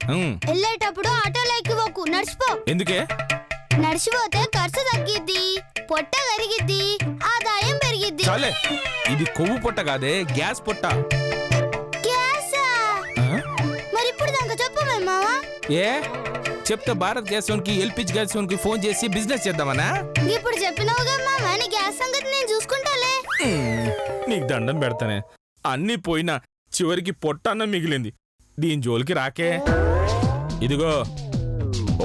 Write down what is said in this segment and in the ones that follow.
వెళ్ళేటప్పుడు ఆటోలో ఎక్కిపోకు, నడిచిపో. ఎందుకే? నడిచిపోతే ఖర్చు తగ్గిద్ది, పొట్ట కరిగిద్ది, ఆదాయం పెరిగిద్ది. చాలే, ఇది కొవ్వు పొట్ట కాదే, గ్యాస్ పొట్ట. గ్యాసా? మరి ఇప్పుడు దాకా చెప్పమే మావా? ఏ చెప్తే భారత్ గ్యాస్ కి ఎల్పిజి గ్యాస్ కి ఫోన్ చేసి బిజినెస్ చేద్దామనా? ఇప్పుడు చెప్పినావుగా మామా, నీ గ్యాస్ సంగతి నేను చూసుకుంటాలే. నీకు దండం పెడతానే, అన్ని పోయినా చివరికి పొట్టన్న మిగిలింది. దీని జోలికి రాకే. ఇదిగో,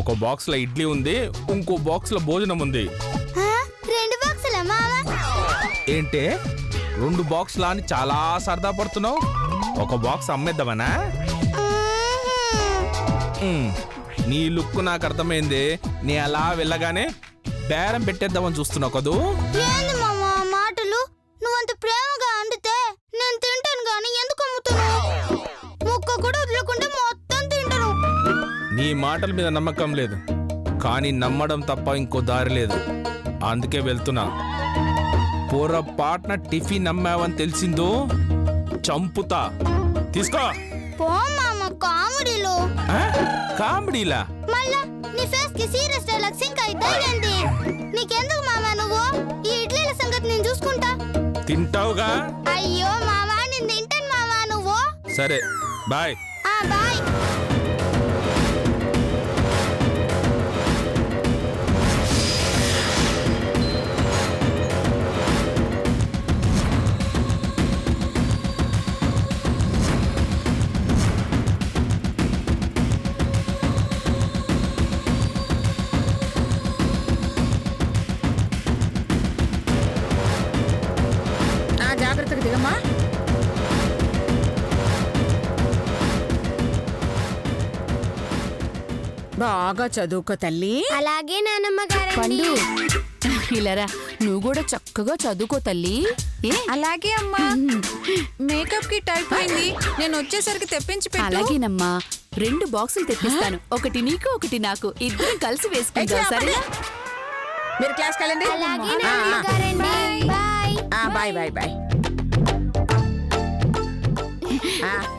ఒక బాక్స్ లో ఇడ్లీ ఉంది, ఇంకో బాక్స్ లో భోజనం ఉంది. 2 బాక్సులా మావా? ఏంటే 2 బాక్స్లా అని చాలా సరదా పడుతున్నావు? ఒక బాక్స్ అమ్మేద్దామనా? నీ లుక్ నాకు అర్థమైంది. నీ అలా వెళ్ళగానే బేరం పెట్టేద్దామని చూస్తున్నావు కదూ? ఏంది మామా మాటలు? నువ్వంత ప్రేమగా అండితే నేను తింటాను గాని ఎందుకు అమ్ముతున్నావు? ముక్క కూడా వదలకుండా మొత్తం తింటాను. నీ మాటల మీద నమ్మకం లేదు, కానీ నమ్మడం తప్ప ఇంకో దారి లేదు. అందుకే వెళ్తున్నా. పొరపాటున టిఫిన్ అమ్మావని తెలిసిందో చంపుతా. తీసుకో. పో మామ, కామెడీలో. కామెడీలా? మళ్ళా నీ ఫేస్ కి సీరియస్ డైలాగ్ సింక్ అయితే ఏంటి? నీకెందుకు మామా నువ్వు? ఈ ఇడ్లీల సంగతి నేను చూసుకుంటా. తింటావుగా? అయ్యో మామా, నేను తింటాను మామా, నువ్వు. సరే, బాయ్. బాయ్. జాగ్రత్తగా దిగమ్మా. బాగా చదువుకో తల్లి. అలాగే నానమ్మ గారండి. ఇలారా, నువ్వు కూడా చక్కగా చదువుకో తల్లి. అలాగే అమ్మా. మేకప్ కిట్ అయిపోయింది, నేను వచ్చేసరికి తెప్పించి పెట్టు. అలాగేనమ్మా, 2 బాక్సులు తెప్పిస్తాను. ఒకటి నీకు, ఒకటి నాకు. ఇద్దరం కలిసి వేసుకుందాం, సరేనా? మీరు క్లాస్కి వెళ్ళండి. అలాగే నానమ్మ గారండి. బాయ్. Bye bye bye.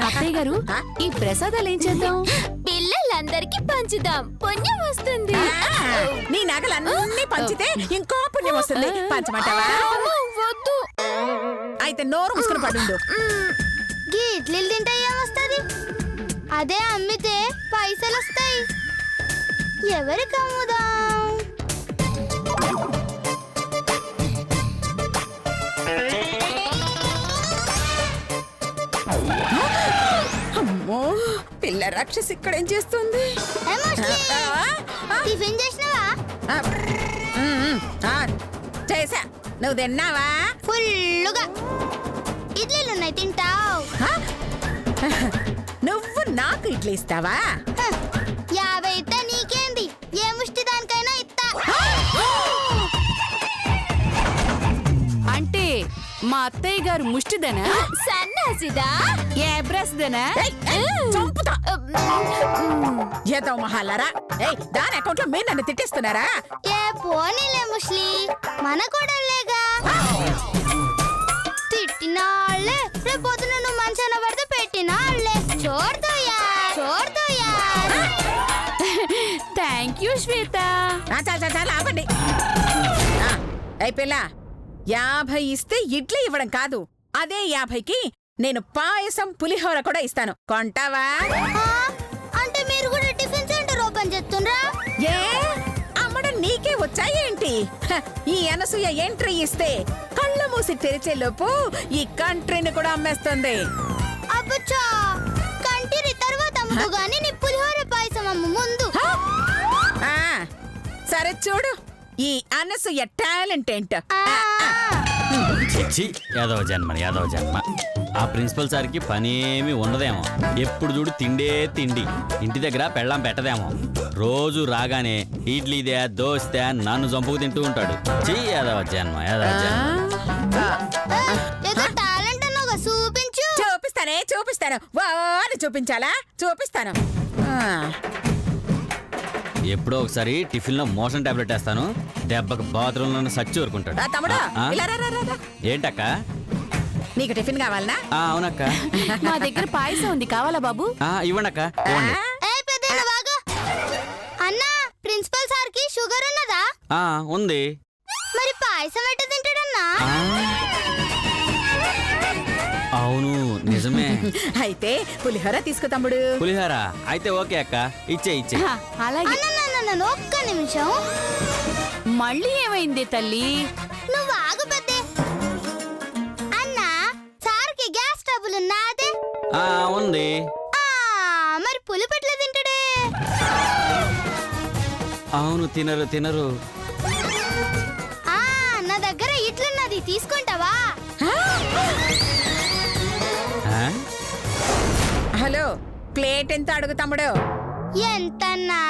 అత్తయ్య గారు, ఈ ప్రసాదాలు ఏం చేద్దాం? పిల్లలందరికీ పంచుదాం, పుణ్యం వస్తుంది. నీ నగలన్నీ పంచితే ఇంకో పుణ్యం వస్తుంది. పంచమంటావా? వద్దు. అయితే నోరు ముసుకుని పడుండు. ఇడ్లీలు తింటే ఏమొస్తుంది? అదే అమ్మితే పైసలు వస్తాయి. ఎవరికి అమ్ముదాం? అమ్మో, పిల్ల రాక్షసి ఇక్కడ ఏం చేస్తుంది? టిఫిన్ చేసినావా? చేసా. నువ్వు తిన్నావా? ఫుల్లుగా. ఇడ్లీలు ఉన్నాయి, తింటావు? నువ్వు నాకు ఇడ్లీ ఇస్తావా? 50 ఇస్తా, నీకేంది? ఏ ముష్టి దానికైనా ఇస్తా. అంటే మా అత్తయ్య గారు ముష్టిదనా? సన్నాసిదా? ఏ బ్రస్దనా? చంపుతా. ఏదో మహాలరా, దాని అకౌంట్ లో మీరు నన్ను తిట్టిస్తున్నారా? ఏ పోనీలే ముష్లి, మన కొడలేగా. తిట్టినాళ్లే, రేపు పొద్దున నువ్వు మంచాన పడితే పెట్టినాళ్లే. చూడతాయా చూడతాయా. థ్యాంక్ యూ శ్వేత. చాలా ఆపండి. పిల్ల, 50 ఇస్తే ఇడ్లీ ఇవ్వడం కాదు, అదే 50కి నేను పాయసం పులిహోర కూడా ఇస్తాను. కొంటావా? అంటే మీరు కూడా టిఫిన్ సెంటర్ ఓపెన్ చేస్తుండ్రా? ఏ అమ్మడం నీకే వచ్చాయేంటి? ఈ అనసూయ ఎంట్రీ ఇస్తే కళ్ళ మూసి తెరిచే లోపు ఈ కంట్రీని కూడా అమ్మేస్తుంది. అబ్బచ్చా, కంటిని తర్వాత అమ్ముదు గాని నీ పులిహోర పాయసం అమ్ము ముందు. సరే చూడు ఈ అనసూయ టాలెంట్ ఏంటో. యాదవ జన్మ. ఆ ప్రిన్సిపల్ సార్కి పనేమి ఉండదేమో. ఎప్పుడు చూడు తిండే తిండి. ఇంటి దగ్గర పెళ్ళాం పెట్టదేమో. రోజు రాగానే ఇడ్లీదే దోస్తే నన్ను చంపుకు తింటూ ఉంటాడు. యాదవ జన్మ. చూపిస్తాను. వాడు చూపించాలా? చూపిస్తాను. ఎప్పుడో ఒకసారి టిఫిన్ లో మోషన్ టాబ్లెట్ వేస్తాను. దెబ్బకి బాత్రూమ్ లో సచ్చి ఊరుకుంటాడు. ఏంటక్క? నీకు టిఫిన్ కావాలనా? అవునక్క. మా దగ్గర పాయసం ఉంది, కావాలా బాబు? ఇవ్వండి అక్క, ఇవ్వండి. ఉంది. మరి పాయసం ఎట్ట తింటాడన్నా? ఆ, అవును నిజమే. అయితే పులిహోర తీసుకో తమ్ముడు. పులిహోర అయితే ఓకే అక్క, ఇచ్చే. హా, అలాగే. అన్న ఒక్క నిమిషం. మళ్ళీ ఏమైంది తల్లి? నువ్వు ఆగు పెద్దే. అన్న సార్కి గ్యాస్ ట్రబుల్ ఉన్నదే. ఉంది. మరి పులిపెట్ల తింటాడే? అవును, తినరు. నా దగ్గర ఇట్లున్నది, తీసుకుంటావా? ఆ? హలో, ప్లేట్ ఎంత అడుగు తమ్ముడు? ఎంతన్నా?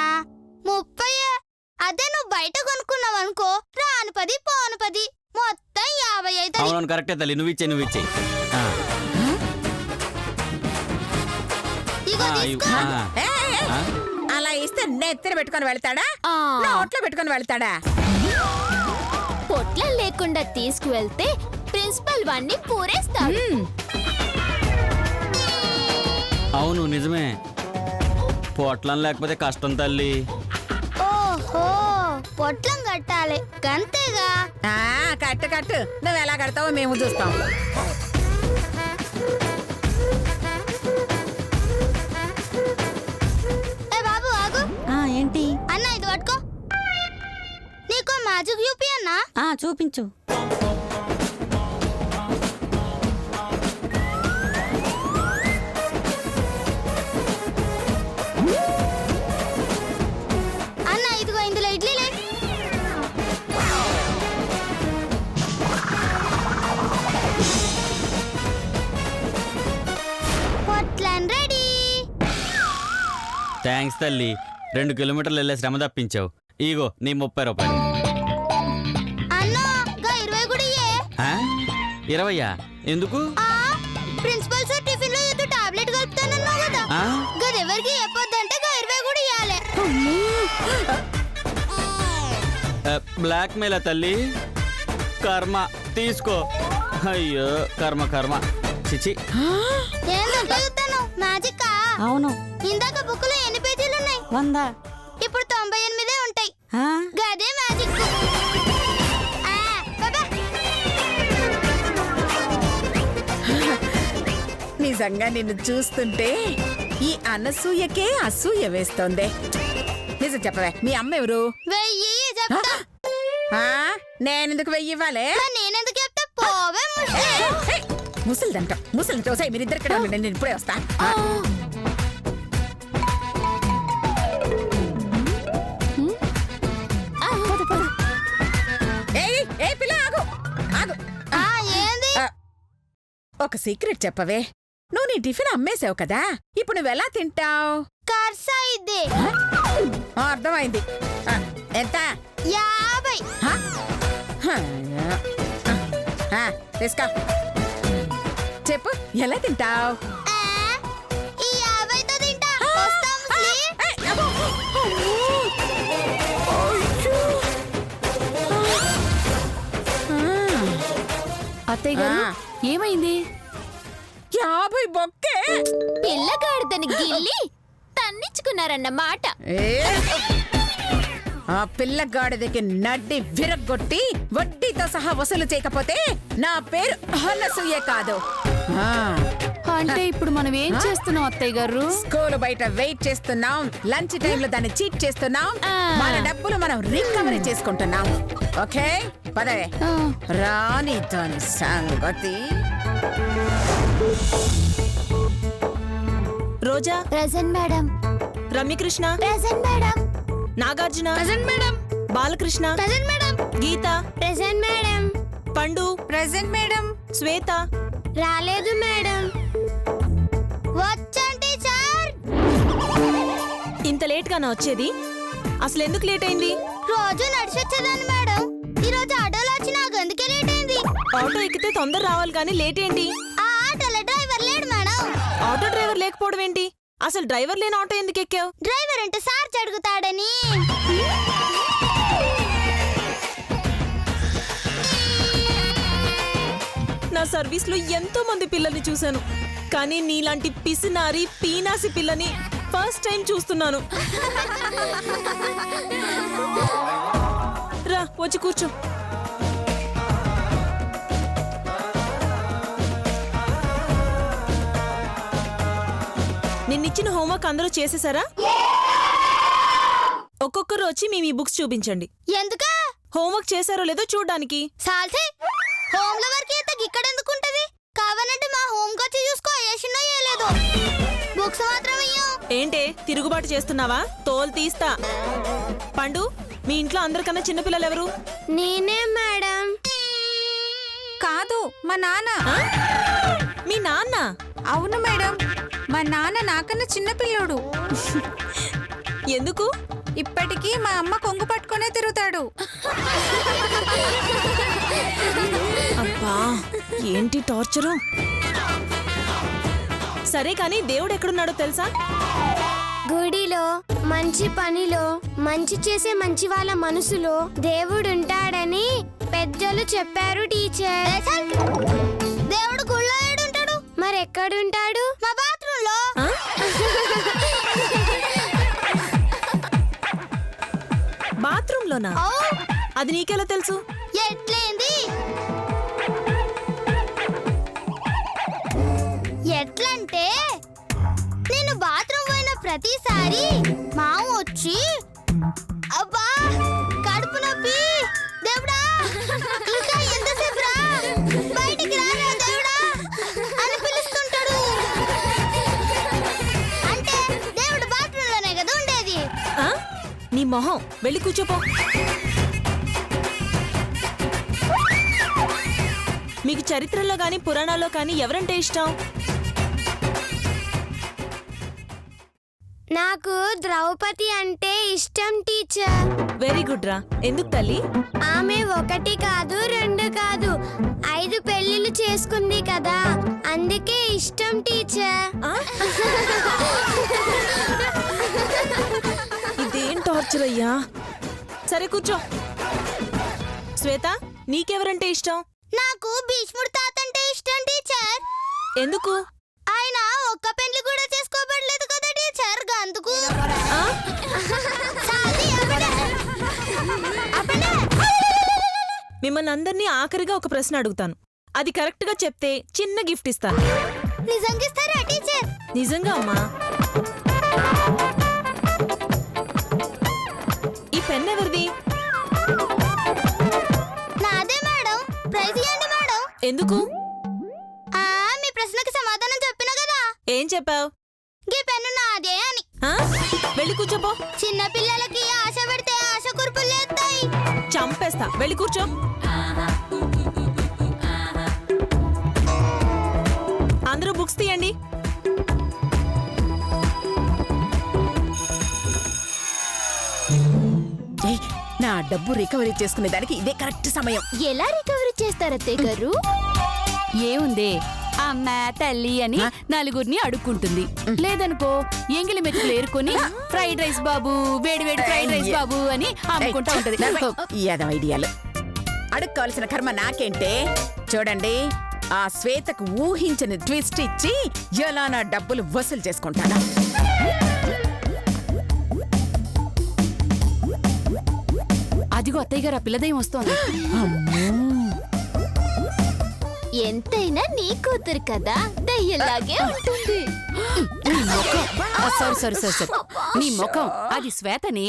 30. అదే నువ్వు బయట కొనుక్కున్నావు అనుకో, రాను 10 పోను 10, మొత్తం 50 అవుతుంది. అవును కరెక్టే తల్లి, నువ్వు ఇచ్చే. ఆ. ఇగో ఆ, తీసుకో. ఏ, ఏ, ఆ? అలా ఇస్తే నెత్తిన పెట్టుకొని వెళ్తాడా, ఆ, నోట్లో పెట్టుకొని వెళ్తాడా? పొట్లం లేకుండా తీసుకువెళ్తే ప్రిన్సిపల్ వాణ్ణి పూరేస్తాడు. అవును నిజమే, పొట్లం లేకపోతే కష్టం తల్లి. ఓహో, పొట్లం కట్టాలి గంతేగా. కట్టు నువ్వు ఎలా కడతావో మేము చూస్తాం. ఏ బాబు ఆగు. ఏంటి? అన్న ఇది పట్టుకో. నీకో మ్యాజిక్ చూపి అన్నా. చూపించు. అన్న ఇదిగో ఇందులో ఇడ్లీలే. పొట్లం రెడీ. థ్యాంక్స్ తల్లి, 2 కిలోమీటర్లు వెళ్ళే శ్రమ తప్పించావు. ఇగో నీ 30 రూపాయలు. అన్నా గా 20 కూడా ఇయ్యే. 20? ఎందుకు? ప్రిన్సిపల్ సార్ టిఫిన్ లో ఏదో టాబ్లెట్ కలుపుతానన్నావు కదా, ఆ? గదెవరికి చెప్పొద్దంటే గా 20 కూడా ఇయ్యాలి. బ్లాక్ మెయిల్ తల్లి, కర్మ తీసుకో. అయ్యో కర్మ చిచి. ఏందో చూస్తాను మ్యాజిక్. అవును. ఇందాక బుక్ లో ఎన్ని పేజీలు ఉన్నాయి? 100. ఇప్పుడు 98 ఉంటాయి. ఆ? గదే మ్యాజిక్. బాబా నిజంగా నిన్ను చూస్తుంటే ఈ అనసూయకే అసూయ వేస్తోంది. నిజం చెప్పవే, మీ అమ్మ ఎవరు? వెయ్యి చెప్తా. నేనెందుకు 1000 ఇవ్వాలి? మరి నేనెందుకు చెప్తా? పోవే ముసలిదంట ముసలి మీరిద్దరు ఇక్కడ ఉండండి, నేను ఇప్పుడే వస్తా. ఏయ్ పిల్ల, ఆగు. ఏంది? ఒక సీక్రెట్ చెప్పవే. నువ్వు నీ టిఫిన్ అమ్మేశావు కదా, ఇప్పుడు నువ్వెలా తింటావు? ఖర్చు అయింది. అర్థమైంది. ఎంత? 50. తీసుకో. చెప్పు, ఎలా తింటావు? ఈ 50తో తింటా. వస్తా ముసలి. అత్తయ్య గారు ఏమైంది? 50 బొక్కే. పిల్లగాడిదని గిల్లి తన్నించుకున్నారన్నమాట. ఆ పిల్లగాడిదకి నడ్డి విరగ్గొట్టి వడ్డీతో సహా వసూలు చేయకపోతే నా పేరు అనసూయే కాదు. అంటే ఇప్పుడు మనం ఏం చేస్తున్నాం అత్తయ్య గారు? స్కూల్ బయట వెయిట్ చేస్తున్నాం, లంచ్ టైంలో దాన్ని చీట్ చేస్తున్నాం, మన డబ్బులు మనం రికవరీ చేసుకుంటున్నాం. ఓకే పదవే, రాని దాని సంగతి. Roja. Present madam. Ramyakrishna. Present madam. Nagarjuna. Present madam. Balakrishna. Present madam. Geetha. Present madam. Pandu. Present madam. Swetha. రాలేదు మేడం. వచ్చండి సార్. ఇంత లేట్ గానా వచ్చేది? అసలు ఎందుకు లేట్ అయింది? రోజు నడిచొచ్చేదాన్ని మేడం, ఈ రోజు ఆటోలో వచ్చి నాకు అందుకే లేట్ అయింది. ఆటో ఎక్కితే తొందర రావాలి కానీ లేట్ ఏంటి? ఆ ఆటోలో డ్రైవర్ లేడు మేడం. ఆటో డ్రైవర్ లేకపోవడం ఏంటి? అసలు డ్రైవర్ లేని ఆటో ఎందుకు ఎక్కావు? డ్రైవర్ అంటే సార్ అడుగుతాడని. నా సర్వీస్ లో ఎంతో మంది పిల్లల్ని చూశాను, కానీ నీలాంటి పిసినారి పీనాసి పిల్లని ఫస్ట్ టైం చూస్తున్నాను. రా వచ్చి కూర్చో. నిన్నిచ్చిన హోంవర్క్ అందరూ చేసేసారా? ఒక్కొక్కరు వచ్చి మీ బుక్స్ చూపించండి. ఎందుకా? హోంవర్క్ చేశారో లేదో చూడ్డానికి. సాల్సే హోమ్ లో వర్క్ అయితే ఇక్కడ ఎందుకుంటది? కావాలంటే మా హోమ్ వచ్చి చూసుకో, ఏషినో ఏలేదు. బుక్స్ మాత్రం ఇయ్యం. ఏంటే తిరుగుబాటు చేస్తున్నావా? తోలు తీస్తా. పండు, మీ ఇంట్లో అందరికన్నా చిన్నపిల్లలు ఎవరు? నేనే మేడం. కాదు మా నాన్న. ఆ? మీ నాన్న? అవును మేడం, మా నాన్న నాకన్నా చిన్నపిల్లోడు. ఎందుకు? ఇప్పటికీ మా అమ్మ కొంగు పట్టుకునే తిరుగుతాడు. అబ్బా ఏంటి టార్చరు. సరే కానీ దేవుడు ఎక్కడున్నాడో తెలుసా? గుడిలో, మంచి పనిలో, మంచి చేసే మంచి వాళ్ళ మనసులో దేవుడుంటాడని పెద్దలు చెప్పారు టీచర్. దేవుడు గుళ్ళో ఏడుంటాడు? మరెక్కడుంటాడు? మా బాత్రూమ్ లో. బాత్రూమ్ లోనా? అది నీకెలా తెలుసు? ఎట్లేంది? ఎట్లంటే నేను బాత్రూమ్ పోయిన ప్రతిసారి మామ వచ్చి అబ్బా కడుపు నొప్పి దేవుడా ఇంకా ఎంతసేపు రా బయటికి రారా దేవుడా అని పిలుస్తుంటాడు. అంటే దేవుడు బాత్రూమ్ లోనే కదా ఉండేది. ఆ? నీ మొహం, వెళ్ళి కూర్చోపో. మీకు చరిత్రలో గాని పురాణాల్లో కానీ ఎవరంటే ఇష్టం? నాకు ద్రౌపది అంటే ఇష్టం టీచర్. వెరీ గుడ్ రా. ఎందుకు తల్లి? ఆమె 1 కాదు 2 కాదు 5 పెళ్లిళ్ళు చేసుకుంది కదా, అందుకే ఇష్టం టీచర్. ఆ? ఇదేం టార్చర్ అయ్యా. సరే కూర్చో. శ్వేత, నీకెవరంటే ఇష్టం? నాకు భీష్ముడు తాత అంటే ఇష్టం టీచర్. ఎందుకు? ఆయన ఒక్క పెళ్లి కూడా చేసుకోబడలేదు కదా టీచర్, అందుకు. ఆ? సాది అప్పుడే. మిమ్మల్ని అందరినీ ఆఖరిగా ఒక ప్రశ్న అడుగుతాను. అది కరెక్ట్ గా చెప్తే చిన్న గిఫ్ట్ ఇస్తాను. నిజంగా ఇస్తారా టీచర్? నిజంగా అమ్మా. ఈ పెన్ ఎవరిది? నాదే మేడం. ప్రైజ్ ఇవ్వండి మేడం. ఎందుకు? మీ ప్రశ్నకి సమాధానం చెప్పినా కదా. ఏం చెప్పావు? గీ పెన్ను నాదే అని. ఆ? వెళ్ళి కూర్చోపో. చిన్న పిల్లలకి ఆశ పెడితే ఆశ కురుపులు లేస్తాయి. చంపేస్తా. వెళ్ళి కూర్చో. అందరూ బుక్స్ తీయండి. ఏయ్, నా డబ్బు రికవరీ చేసుకునే దానికి ఇదే కరెక్ట్ సమయం. ఎలా రికవరీ చేస్తారు అత్తయ్య గారు? ఏముందే, అమ్మ తల్లి అని నలుగురిని అడుక్కుంటుంది. లేదనుకో ఎంగిలి మెతుకులు ఏరుకొని ఫ్రైడ్ రైస్ బాబు, వేడి వేడి ఫ్రైడ్ రైస్ బాబు అని అమ్ముకుంటా ఉంటది. ఏదో ఐడియాలు. అడుక్కోవాల్సిన కర్మ నాకేంటే. చూడండి, ఆ శ్వేతకు ఊహించని ట్విస్ట్ ఇచ్చి ఎలా నా డబ్బులు వసూలు చేసుకుంటాను. అదిగో అత్తయ్య గారు, ఆ పిల్లదయం వస్తోంది. ఎంతైనా నీ కూతురు కదా, దయ్యలాగే ఉంటుంది. సారీ సారీ సారీ సారీ, నీ ముఖం అది శ్వేతని.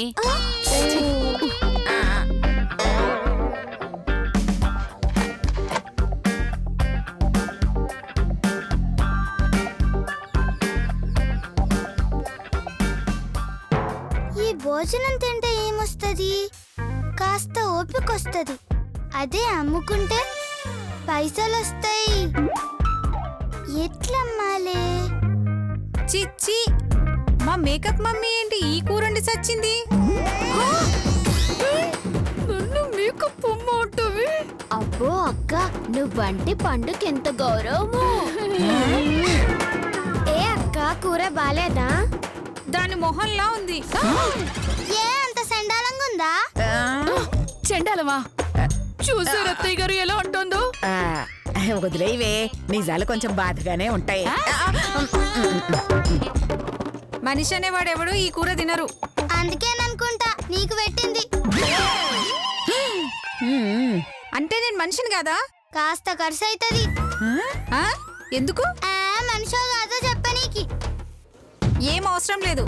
ఈ భోజనం తింటే ఏమొస్తుంది? కాస్త ఓపికొస్తుంది. అదే అమ్ముకుంటే పైసలు వస్తాయి. ఎట్లమ్మాలే? చిచ్చి, మా మేకప్ మమ్మీ ఏంటి ఈ కూరండి సచ్చింది? అబ్బో అక్క, నువ్వంటే పండుకెంత గౌరవము. ఏ అక్క, కూర బాలేదా? దాని మొహంలా ఉంది. ఏ అంత సండాలంగా ఉందా? చెండాలమా, చూసారు అత్తయ్య గారు ఎలా ఉంటుందో. వదిలేవే, నిజాలు కొంచెం బాధగానే ఉంటాయి. మనిషి అనేవాడెవడు ఈ కూర తినరు. అందుకేననుకుంటా నీకు పెట్టింది. అంటే నేను మనిషిని కాదా? కాస్త ఖర్చు అవుతుంది. ఆ? ఎందుకు? మనిషో కాదో చెప్పనీకి. ఏం అవసరం లేదు.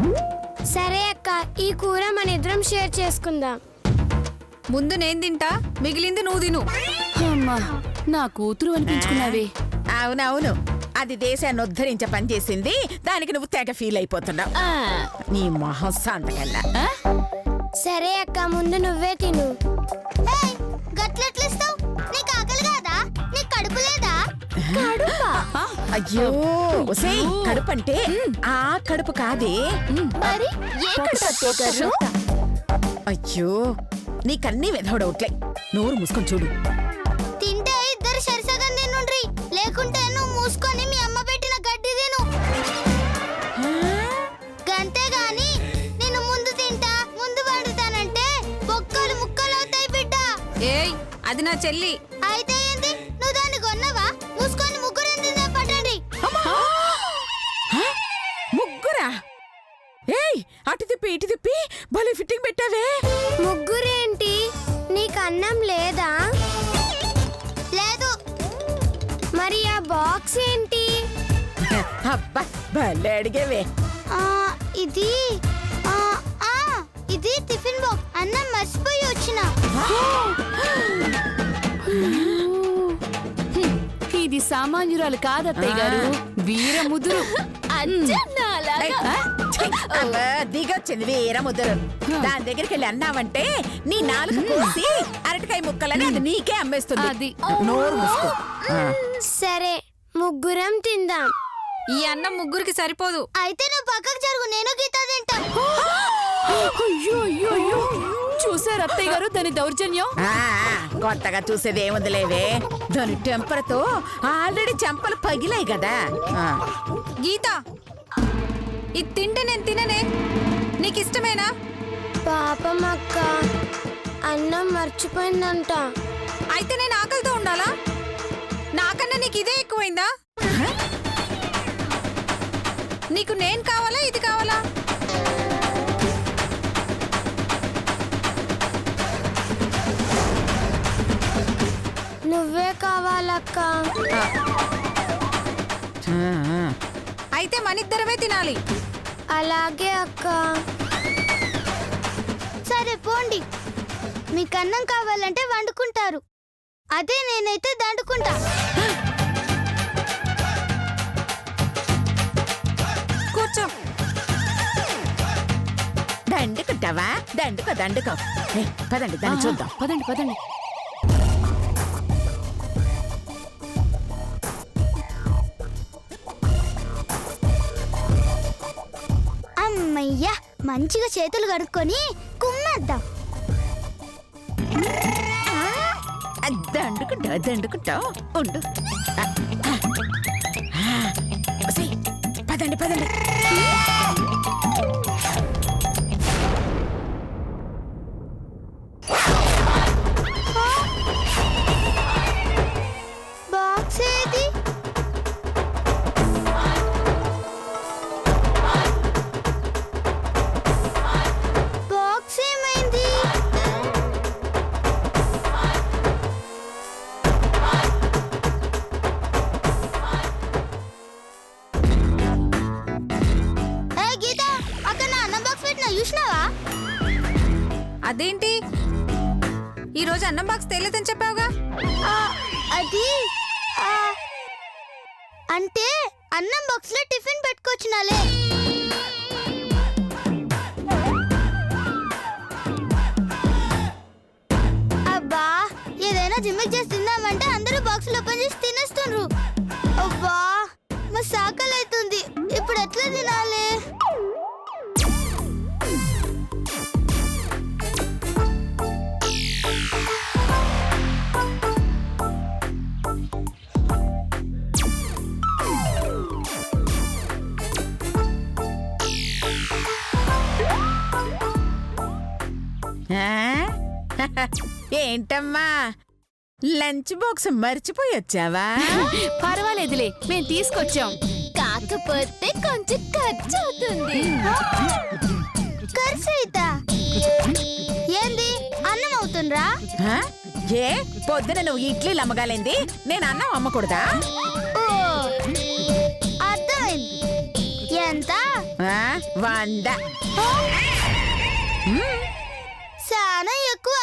సరే అక్క, ఈ కూర మన ఇద్దరం షేర్ చేసుకుందాం. ముందు నేను తింటా, మిగిలింది నువ్వు తిను. అమ్మా నా కూతురు అనిపించుకున్నావే. అవునవును, అది దేశాన్ని ఉద్ధరించే పని చేసింది. దానికి నువ్వు తెగ ఫీల్ అయిపోతున్నావు. నీ మొహం సంతకల్లా. సరే అక్క, ముందు నువ్వే తిను. గట్లెట్లిస్తావు? నీకు ఆకలి కాదా? నీకు కడుపు లేదా? అయ్యో ఒసేయ్, కడుపు అంటే ఆ కడుపు కాదే. మరి ఏ కడుపు? అయ్యో నీకన్నీ వెధవడవుట్లే. నోరు మూసుకొని చూడు. తింటే ఇద్దరు సరిసగం తినుండ్రి, లేకుంటే నువ్వు మూసుకొని మీ అమ్మ పెట్టిన గడ్డి తిను. గంతేగాని నేను ముందు తింటా ముందు వండుతానంటే బొక్కలు ముక్కలు అవుతాయి బిడ్డ. ఏయ్, అది నా చెల్లి. అయితే ఏంది? నువ్వు దాన్ని కొన్నవా? మూసుకొని ముగ్గురు తిందా పట్టండి. ముగ్గురా? ఏయ్, అటు తిప్పి ఇటు తిప్పి భలే ఫిట్టింగ్ పెట్టావే. ముగ్గురేంటి? నీకు అన్నం లేదా? లేదు. మరి ఆ బాక్స్ ఏంటి? అబ్బా భలే అడిగేవే. ఇది ఇది టిఫిన్ బాక్స్. అన్నం మర్చిపోయి వచ్చిన. ఇది సామాన్యురాలు కాదత్తయ్య గారు, వీరముదురు. దిగొచ్చింది వీరముద్దురు. దాని దగ్గరికి వెళ్ళి అన్నావంటే నీ నాలుగు కోసి అరటికాయ ముక్కలని అది నీకే అమ్మేస్తుంది. అది. నోరు మూసుకో. సరే, ముగ్గురం తిందాం. ఈ అన్నం ముగ్గురికి సరిపోదు. అయితే నువ్వు పక్కకు జరుగు, నేను గీత తింటా. అయ్యో అయ్యో అయ్యో, చూసారు అత్తయ్య గారు దాని దౌర్జన్యం. కొత్తగా చూసేది ఏముంది లేవే. దాని టెంపర్తో ఆల్రెడీ చెంపలు పగిలాయి కదా. గీత, ఇది తింటే నేను తిననే. నీకు ఇష్టమేనా? పాపం అక్క, అన్నం మర్చిపోయిందంట. అయితే నేను ఆకలితో ఉండాలా? నాకన్నా నీకు ఇదే ఎక్కువైందా? నీకు నేను కావాలా, ఇది కావాలా? నువ్వే కావాలక్క. అయితే మనిద్దరమే తినాలి. అలాగే అక్క. సరే పోండి, మీకు అన్నం కావాలంటే వండుకుంటారు, అదే నేనైతే దండుకుంటా. కూర్చో. దండుకుంటావా? దండుకో దండుకో. పదండి దాన్ని చూద్దాం. పదండి పదండి. అమ్మయ్యా, మంచిగా చేతులు కడుక్కొని కుమ్మేద్దాం. దండుకుంటా దండుకుంటా ఉండు. పదండి పదండి. బాక్స్ ఏది? బాక్స్ ఏమైంది? గీత, అక్కడ నా అన్నం బాక్స్ పెట్టినా చూసినావా? అదేంటి, ఈ రోజు అన్నం బాక్స్ తేలేదని చెప్పావుగా? అది అంటే అన్నం బాక్స్ లో టిఫిన్ పెట్టుకొచ్చినాలే. అబ్బా, ఏదైనా జిమ్మిక్ చేసి తిందామంటే అందరూ బాక్సులు ఓపెన్ చేసి తినేస్తుండ్రు. అబ్బా, మా సాకలు అవుతుంది. ఇప్పుడు ఎట్లా తినాలి? ఏంటమ్మా, లంచ్ బాక్స్ మర్చిపోయి వచ్చావా? పర్వాలేదులే, మేము తీసుకొచ్చాం. కాకపోతే కొంచెం ఖర్చు అవుతుంది. ఖర్చు అవుతా? ఏంది, అన్నం అవుతుండ్రా? ఏ పొద్దున నువ్వు ఇడ్లీలు అమ్మగాలింది నేను అన్నం అమ్మకూడదా? ఓ అర్థమైంది. ఎంత? 100. చాలా ఎక్కువ.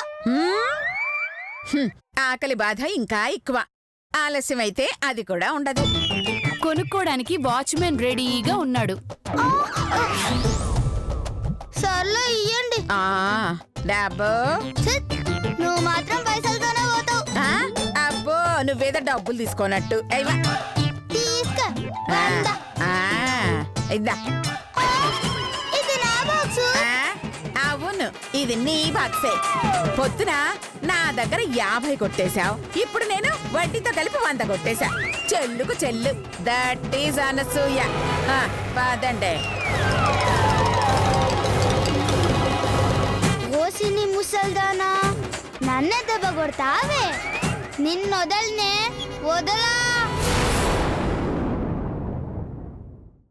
ఆకలి బాధ ఇంకా ఎక్కువ. ఆలస్యం అయితే అది కూడా ఉండదు. కొనుక్కోడానికి వాచ్మెన్ రెడీగా ఉన్నాడు. సర్లో ఇయ్యండి. డబ్బు ఛిత్, నువ్వు మాత్రం పైసలతోనే పోతావు. అబ్బో నువ్వేదో డబ్బులు తీసుకోనట్టు. అయ్యా తీసుకో. 100. ఇద్దా. ఇది నా బాక్సు. అవును ఇది నీ బాక్సే. పొద్దున నా దగ్గర 50 కొట్టేశావు. ఇప్పుడు నేను వడ్డీతో కలిపి 100 కొట్టేశా. చెల్లుకు చెల్లు. That is Anasuya. పదండి. ఓసిని ముసల్దానా, నన్నే దెబ్బ కొడతావే. నిన్నొదలనే వదలా.